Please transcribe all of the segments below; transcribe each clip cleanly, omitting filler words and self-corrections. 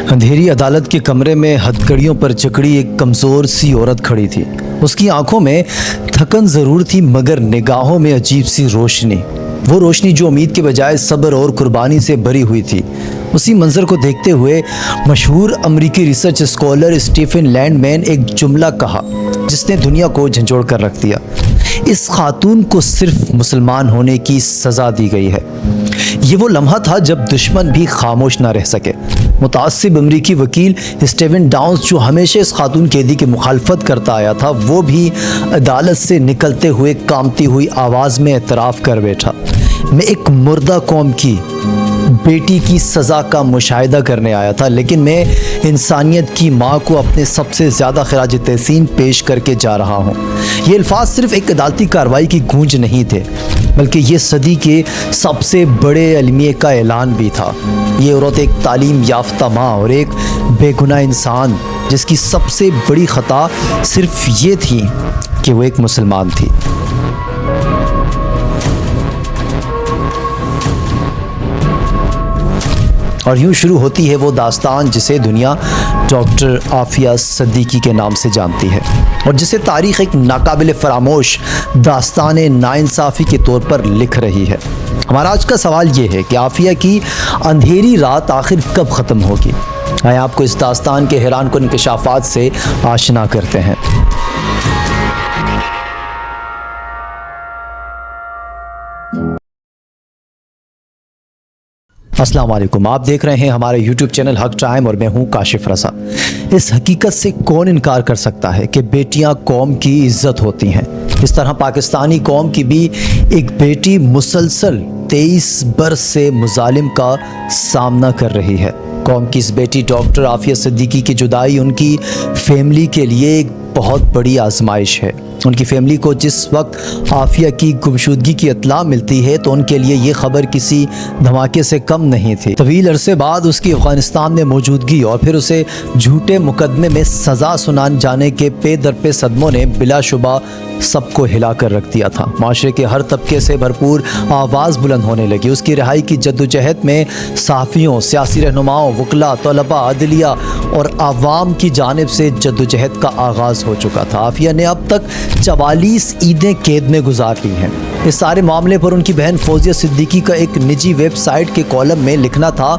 अंधेरी अदालत के कमरे में हथकड़ियों पर जकड़ी एक कमज़ोर सी औरत खड़ी थी। उसकी आंखों में थकन ज़रूर थी, मगर निगाहों में अजीब सी रोशनी, वो रोशनी जो उम्मीद के बजाय सब्र और कुर्बानी से भरी हुई थी। उसी मंजर को देखते हुए मशहूर अमरीकी रिसर्च स्कॉलर स्टीफन लैंडमैन एक जुमला कहा जिसने दुनिया को झंझोड़ कर रख दिया। इस खातून को सिर्फ मुसलमान होने की सज़ा दी गई है। ये वो लम्हा था जब दुश्मन भी खामोश ना रह सके। मुतासिब अमरीकी वकील स्टीवन डाउन्स, जो हमेशा इस खातून कैदी की मुखालफत करता आया था, वो भी अदालत से निकलते हुए कांपती हुई आवाज़ में एतराफ़ कर बैठा, मैं एक मुर्दा कौम की बेटी की सज़ा का मुशाहिदा करने आया था, लेकिन मैं इंसानियत की माँ को अपने सबसे ज़्यादा खराज तहसीन पेश करके जा रहा हूँ। ये अल्फाज सिर्फ एक अदालती कार्रवाई की गूंज नहीं थे, बल्कि ये सदी के सबसे बड़े अलमिये का ऐलान भी था। ये औरत एक तालीम याफ्ता माँ और एक बेगुनाह इंसान, जिसकी सबसे बड़ी ख़ता सिर्फ ये थी कि वो एक मुसलमान थी। और यूँ शुरू होती है वो दास्तान जिसे दुनिया डॉक्टर आफिया सिद्दीकी के नाम से जानती है, और जिसे तारीख़ एक नाकाबिल फरामोश दास्तान नाइंसाफ़ी के तौर पर लिख रही है। हमारा आज का सवाल ये है कि आफिया की अंधेरी रात आखिर कब ख़त्म होगी। आइए आपको इस दास्तान के हैरान कुन इंकशाफात से आशना करते हैं। अस्सलाम वालेकुम, आप देख रहे हैं हमारे YouTube चैनल हक टाइम और मैं हूं काशिफ रज़ा। इस हकीकत से कौन इनकार कर सकता है कि बेटियां कौम की इज्जत होती हैं। इस तरह पाकिस्तानी कौम की भी एक बेटी मुसलसल 23 बरस से मुजालिम का सामना कर रही है। कौम की इस बेटी डॉक्टर आफिया सिद्दीकी की जुदाई उनकी फैमिली के लिए एक बहुत बड़ी आजमाइश है। उनकी फैमिली को जिस वक्त आफिया की गुमशुदगी की इत्तला मिलती है तो उनके लिए ये खबर किसी धमाके से कम नहीं थी। तवील अरसे बाद उसकी अफ़गानिस्तान में मौजूदगी और फिर उसे झूठे मुकदमे में सज़ा सुनाने जाने के पे दर पे सदमों ने बिलाशुबा सबको हिला कर रख दिया था। माशरे के हर तबके से भरपूर आवाज़ बुलंद होने लगी। उसकी रिहाई की जद्दोजहद में सहाफ़ियों, सियासी रहनुमाओं, वकला, तलबा, अदलिया और आवाम की जानिब से जद्दोजहद का आगाज़ हो चुका था। आफिया ने अब तक 44 ईदें कैद में गुजार ली हैं। इस सारे मामले पर उनकी बहन फौजिया सिद्दीकी का एक निजी वेबसाइट के कॉलम में लिखना था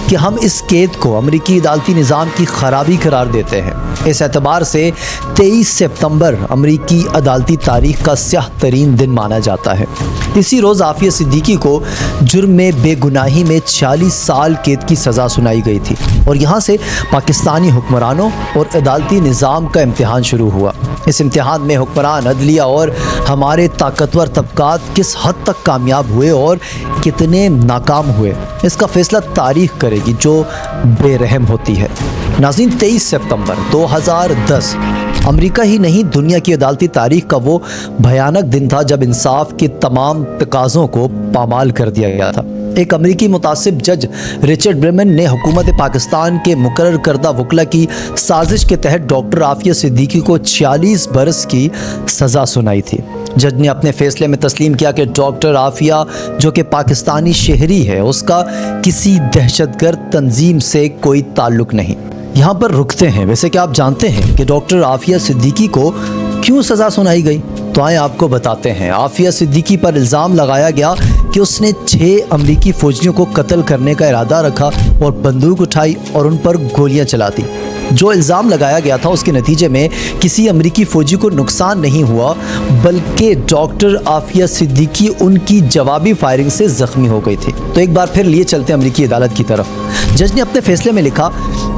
कि हम इस कैद को अमरीकी अदालती निज़ाम की खराबी करार देते हैं। इस एतबार से 23 सितंबर अमरीकी अदालती तारीख का स्याह तरीन दिन माना जाता है। इसी रोज़ आफिया सिद्दीकी को जुर्म में बेगुनाही में 40 साल कैद की सज़ा सुनाई गई थी, और यहाँ से पाकिस्तानी हुक्मरानों और अदालती निज़ाम का इम्तिहान शुरू हुआ। इस इम्तिहान में हुक्मरान, अदलिया और हमारे ताकतवर तबकात किस हद तक कामयाब हुए और कितने नाकाम हुए, इसका फ़ैसला तारीख़ करेगी जो बेरहम होती है। नाज़रीन, 23 सितंबर 2010 अमेरिका ही नहीं दुनिया की अदालती तारीख का वो भयानक दिन था जब इंसाफ के तमाम तकाज़ों को पामाल कर दिया गया था। एक अमेरिकी मुतासिब जज रिचर्ड ब्रेमन ने हुकूमत पाकिस्तान के मुकर्रर करदा वकला की साजिश के तहत डॉक्टर आफिया सिद्दीकी को 46 बरस की सज़ा सुनाई थी। जज ने अपने फ़ैसले में तस्लीम किया कि डॉक्टर आफिया, जो कि पाकिस्तानी शहरी है, उसका किसी दहशतगर्द तंजीम से कोई ताल्लुक़ नहीं। यहाँ पर रुकते हैं। वैसे क्या आप जानते हैं कि डॉक्टर आफिया सिद्दीकी को क्यों सज़ा सुनाई गई? तो आए आपको बताते हैं। आफिया सिद्दीकी पर इल्ज़ाम लगाया गया कि उसने 6 अमरीकी फ़ौजियों को कत्ल करने का इरादा रखा और बंदूक उठाई और उन पर गोलियां चला दी। जो इल्ज़ाम लगाया गया था उसके नतीजे में किसी अमरीकी फ़ौजी को नुकसान नहीं हुआ, बल्कि डॉक्टर आफिया सिद्दीकी उनकी जवाबी फायरिंग से ज़ख्मी हो गई थी। तो एक बार फिर लिए चलते अमरीकी अदालत की तरफ। जज ने अपने फ़ैसले में लिखा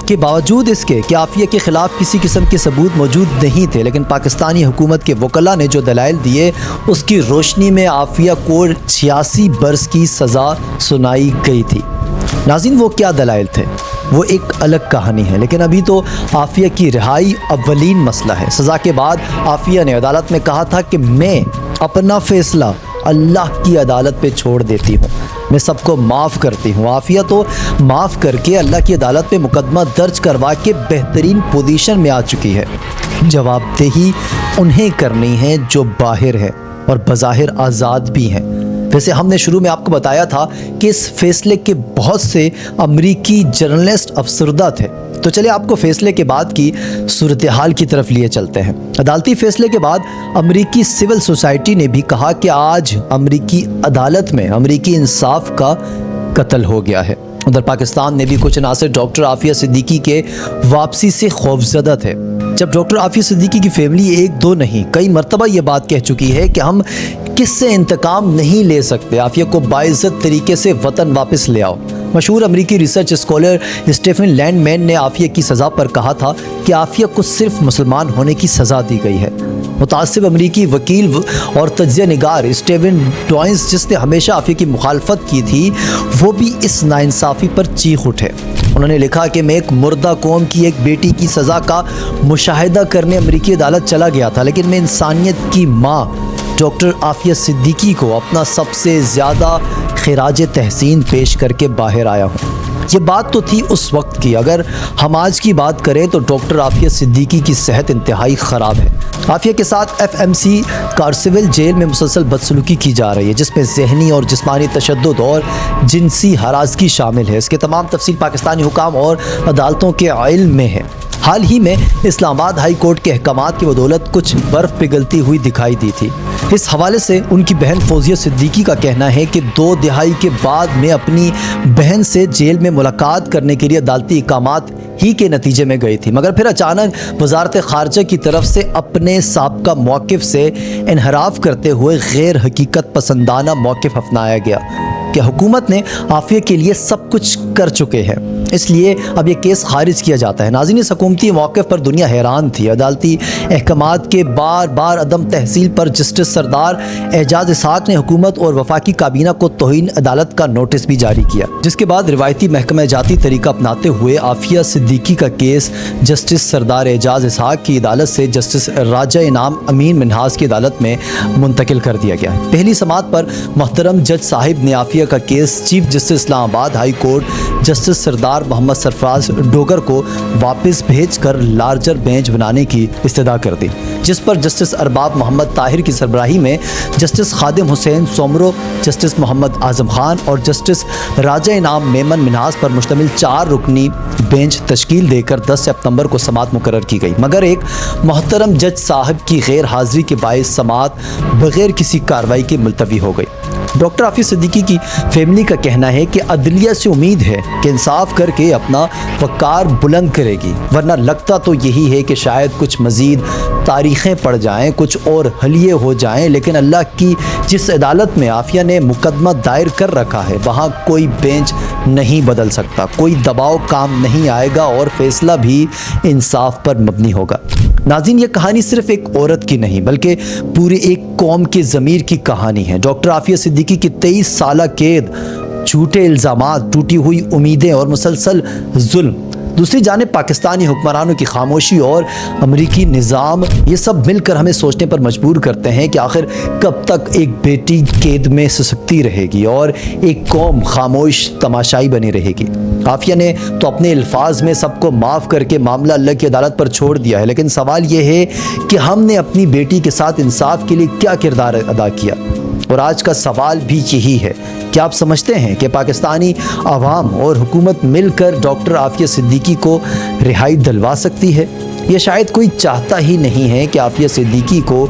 कि बावजूद इसके कि आफिया के ख़िलाफ़ किसी किस्म के सबूत मौजूद नहीं थे, लेकिन पाकिस्तानी हुकूमत के वकला ने जो दलाइल दिए उसकी रोशनी में आफिया को 86 बरस की सज़ा सुनाई गई थी। नाज़रीन, वो क्या दलाइल थे वो एक अलग कहानी है, लेकिन अभी तो आफिया की रिहाई अव्वलीन मसला है। सज़ा के बाद आफिया ने अदालत में कहा था कि मैं अपना फ़ैसला अल्लाह की अदालत पे छोड़ देती हूँ, मैं सबको माफ़ करती हूँ। आफिया तो माफ़ करके अल्लाह की अदालत पे मुकदमा दर्ज करवा के बेहतरीन पोजीशन में आ चुकी है। जवाबदेही उन्हें करनी है जो बाहर है और बज़ाहिर आज़ाद भी हैं। वैसे हमने शुरू में आपको बताया था कि इस फैसले के बहुत से अमरीकी जर्नलिस्ट अफसरदा थे। तो चलिए आपको फैसले के बाद की सूरत हाल की तरफ लिए चलते हैं। अदालती फैसले के बाद अमरीकी सिविल सोसाइटी ने भी कहा कि आज अमरीकी अदालत में अमरीकी इंसाफ का कत्ल हो गया है। उधर पाकिस्तान में भी कुछ अनासर डॉक्टर आफिया सिद्दीकी के वापसी से खौफजदा थे। जब डॉक्टर आफिया सिद्दीकी की फैमिली एक दो नहीं कई मरतबा ये बात कह चुकी है कि हम किससे इंतकाम नहीं ले सकते, आफिया को बाइज्जत तरीके से वतन वापस ले आओ। मशहूर अमरीकी रिसर्च स्कॉलर स्टीफन लैंडमैन ने आफिया की सज़ा पर कहा था कि आफिया को सिर्फ मुसलमान होने की सज़ा दी गई है। मुतासिब अमरीकी वकील और तज्ज़िया निगार स्टीवन डॉइंस, जिसने हमेशा आफिया की मुखालफत की थी, वो भी इस नाइंसाफ़ी पर चीख उठे। उन्होंने लिखा कि मैं एक मुर्दा कौम की एक बेटी की सज़ा का मुशाहिदा करने अमरीकी अदालत चला गया था, लेकिन मैं इंसानियत की माँ डॉक्टर आफिया सिद्दीकी को अपना सबसे ज़्यादा खिराज तहसीन पेश करके बाहर आया हूँ। ये बात तो थी उस वक्त की। अगर हम आज की बात करें तो डॉक्टर आफिया सिद्दीकी की सेहत इंतहाई ख़राब है। आफिया के साथ FMC कार्सिविल जेल में मुसलसल बदसलूकी की जा रही है, जिसमें जहनी और जिस्मानी तशद्दुद और जिनसी हरासगी शामिल है। इसके तमाम तफसील पाकिस्तानी हुकाम और अदालतों के इल्म में है। हाल ही में इस्लामाबाद हाई कोर्ट के अहकामात की बदौलत कुछ बर्फ़ पिघलती हुई दिखाई दी थी। इस हवाले से उनकी बहन फौजिया सिद्दीकी का कहना है कि 2 दिहाई के बाद मैं अपनी बहन से जेल में मुलाकात करने के लिए अदालती इकामात ही के नतीजे में गई थी, मगर फिर अचानक वजारत ख़ारजा की तरफ से अपने साबका मौक़िफ़ से इनहराफ करते हुए गैर हकीकत पसंदाना मौक़िफ़ अपनाया गया कि हुकूमत ने आफिया के लिए सब कुछ कर चुके हैं, इसलिए अब ये केस खारिज किया जाता है। नाज़रीन, इस हुकूमती मौक़िफ़ पर दुनिया हैरान थी। अदालती अहकामात के बार बार अदम तहसील पर जस्टिस सरदार एजाज इसहाक ने हुकूमत और वफाकी काबीना को तौहीन अदालत का नोटिस भी जारी किया, जिसके बाद रिवायती महकमा जाती तरीका अपनाते हुए आफिया सिद्दीकी का केस जस्टिस सरदार एजाज इसहाक की अदालत से जस्टिस राजा इनाम अमीन मिन्हाज की अदालत में मुंतकिल कर दिया गया है। पहली समात पर मोहतरम जज साहिब ने आफिया का case chief justice Islamabad high court justice Sardar Mohammad Sarfraz Dogar को वापस भेजकर लार्जर बेंच बनाने की इस्तदा कर दी, जिस पर जस्टिस अरबाब मोहम्मद ताहिर की सरबराही में जस्टिस खादिम हुसैन सोमरो, जस्टिस मोहम्मद आजम खान और जस्टिस राजा इनाम मेमन मिन्हाज पर मुश्तमिल 4 रुकनी बेंच तश्कील देकर 10 सितंबर को समात मुकर्रर की गई, मगर एक मोहतरम जज साहब की गैर हाजिरी के बायस समात बगैर किसी कार्रवाई के मुलतवी हो गई। डॉक्टर आफिया सिद्दीकी की फैमिली का कहना है कि अदलिया से उम्मीद है कि इंसाफ करके अपना वक़ार बुलंद करेगी, वरना लगता तो यही है कि शायद कुछ मज़ीद तारीख़ें पड़ जाएं, कुछ और हलिये हो जाएं, लेकिन अल्लाह की जिस अदालत में आफिया ने मुकदमा दायर कर रखा है वहाँ कोई बेंच नहीं बदल सकता, कोई दबाव काम नहीं आएगा और फैसला भी इंसाफ पर मबनी होगा। नाज़रीन, ये कहानी सिर्फ एक औरत की नहीं बल्कि पूरे एक कौम के ज़मीर की कहानी है। डॉक्टर आफिया सिद्दीकी की 23 साल कैद, झूठे इल्ज़ामात, टूटी हुई उम्मीदें और मुसलसल जुल्म, दूसरी जानिब पाकिस्तानी हुक्मरानों की खामोशी और अमरीकी निज़ाम, ये सब मिलकर हमें सोचने पर मजबूर करते हैं कि आखिर कब तक एक बेटी कैद में सिसकती रहेगी और एक कौम खामोश तमाशाई बनी रहेगी। आफिया ने तो अपने अल्फाज में सबको माफ़ करके मामला अल्लाह की अदालत पर छोड़ दिया है, लेकिन सवाल ये है कि हमने अपनी बेटी के साथ इंसाफ के लिए क्या किरदार अदा किया। और आज का सवाल भी यही है, क्या आप समझते हैं कि पाकिस्तानी आवाम और हुकूमत मिलकर डॉक्टर आफिया सिद्दीकी को रिहाई दिलवा सकती है? ये शायद कोई चाहता ही नहीं है कि आफिया सिद्दीकी को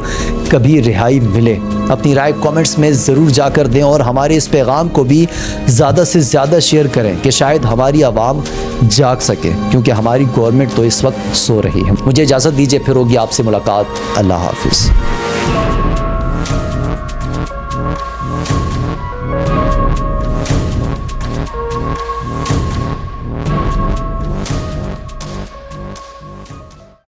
कभी रिहाई मिले। अपनी राय कमेंट्स में ज़रूर जाकर दें और हमारे इस पैगाम को भी ज़्यादा से ज़्यादा शेयर करें कि शायद हमारी आवाम जाग सके, क्योंकि हमारी गवर्नमेंट तो इस वक्त सो रही है। मुझे इजाज़त दीजिए, फिर होगी आपसे मुलाकात। अल्लाह हाफिज़।